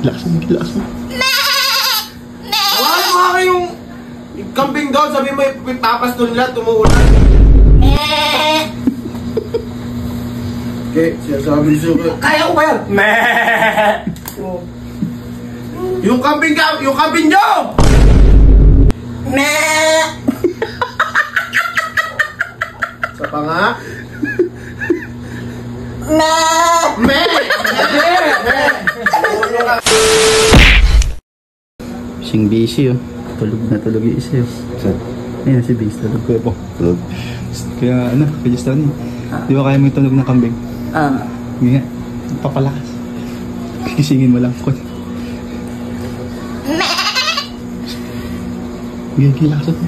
Lakas mo, lakas mo. Wala mo nga yung kambing doon, sabi mo ipapas doon nila, tumuulan. Okay, sinasabi siya. Kaya ko ba yan? Yung kambing nyo! Sa pa nga? Sing busy oh. Tulog na tulog yung isa oh. Ayun si Base, tulog ko po. Tulog. Kaya ano, kaya Tony. Di ba kaya mo yung tunog ng kambing? Hindi nga, papalakas. Kisingin mo lang ko. Hindi, lakas mo.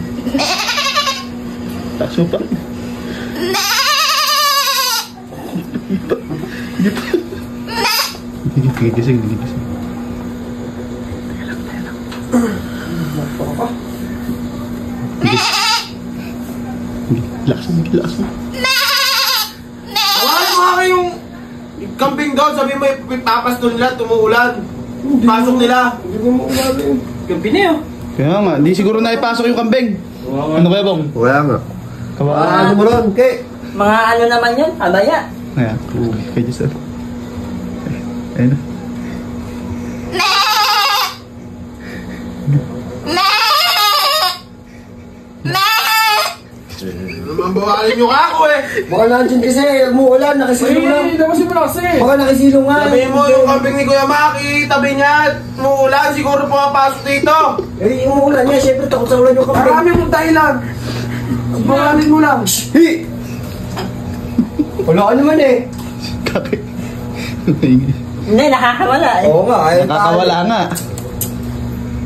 Lakas mo pa. Hindi gising. Lakas mo. Wala mo nga yung kambing doon, sabi mo ipapas doon nila, tumuulan. Pasok nila. Hindi mo maulan. Gabi na yun. Kaya nga, di siguro na ipasok yung kambing. Ano kaya bang? Wala nga. Kawawa. Ano mo ron, Kay? Mga ano naman yun, abaya. Ayan, kay Giselle. Ayun na. Mambawalan nyo ka ako eh. Baka nandiyan kasi, umuulan, nakasilong lang. Dapasin mo na kasi. Baka nakasilong nga. Sabi mo yung kambing ni Kuya Maki, tabi niya, umuulan, siguro pumapasok dito. Eh, umuulan niya, syempre takot sa ulan yung kambing. Marami mong dahilan. Banganin mo lang. Hi! Wala ka naman eh. Kakit. Hindi, nakakawala eh. Oo nga. Nakakawala nga.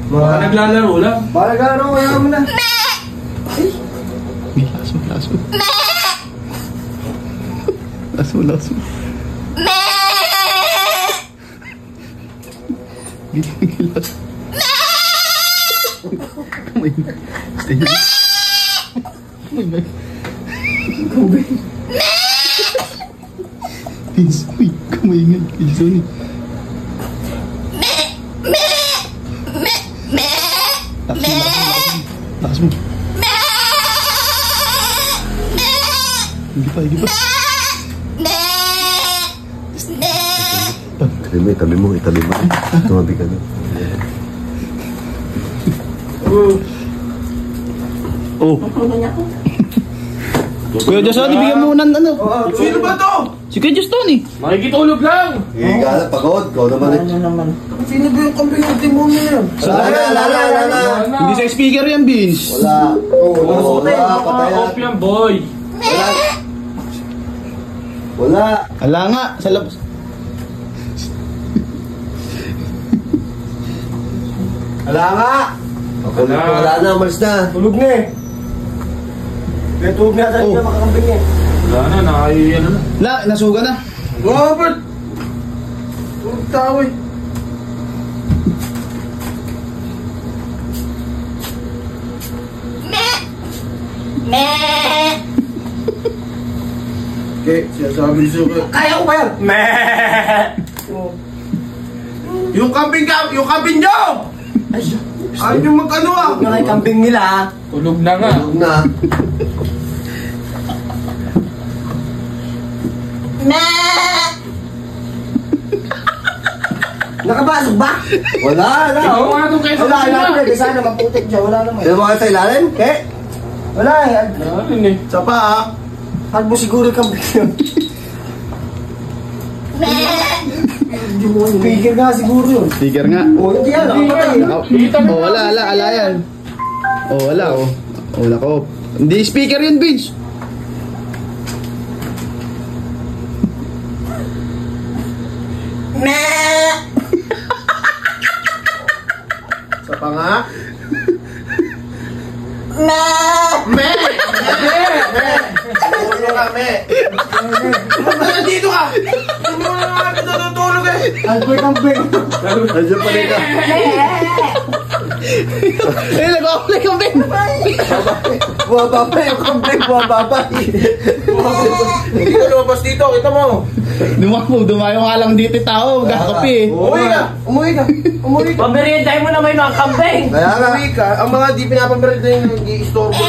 Baka naglalaro lang. Baka naglalaro, kaya mo na. Lakas mo. Lakas mo. Gilas. Kamay na. Stay na. Kamay na. Kamay nga. Kamay Lakas mo. Hindi pa. Itabi mo. Tumabi ka na. Oh. Kuya Juston, ibigyan mo ng ano. Sino ba to? Si Kuya Juston eh. Makikitulog lang. Hindi ka alam, pagod. Ikaw naman eh. Sino ba yung kambing ng timon na yan? Wala. Hindi sa speaker yan, Vince. Wala. Patay na. Opium boy. Wala. Ala nga, sa labas. Wala nga. Wala na, umalis na. Tulog na eh. Kaya tulog na tayo na makakambing eh. Wala na, nakaiyan na. La, nasuga na. Robert! Tulog tao eh. Okay, sinasabi siya. Kaya ko ba yan? Yung kambing nyo! Ayaw nyo mag-ano ah! Tulog na kay kambing nila ah. Tulog na nga. Tulog na. Nakapasok ba? Wala na. Wala nung kayo sa Wala kusina. naman. Sana maputik siya. Wala naman. Sino mo kayo sa ilalim? Kay? Wala eh. Ano eh? Sa pa ah. Hag mo siguro yung kambing yun. Speaker nga siguro yun. Speaker nga. Oo, hindi yan. Nakapatay. Oh, wala, ala yan. Oh, wala, oh. Oh, nako. Hindi speaker yun, Vince. Sa pa nga? Tulog kami. Nandito ka! Hindi mo na nga natutulog eh! Alpoy kambing. Nandiyan pa rin ka. Ayun, nag-apply ka, Ben. Bumababa yung kambing, bumababa. Hindi ka lumabas dito, kita mo. Dumayo nga lang dito tao, gakapi eh. Umuwi ka. Umuwi ka. Umuwi ka. Pameriendahin mo na may mga kambing. Umuwi ka. Ang mga di pinapamerienda yung i-store mo.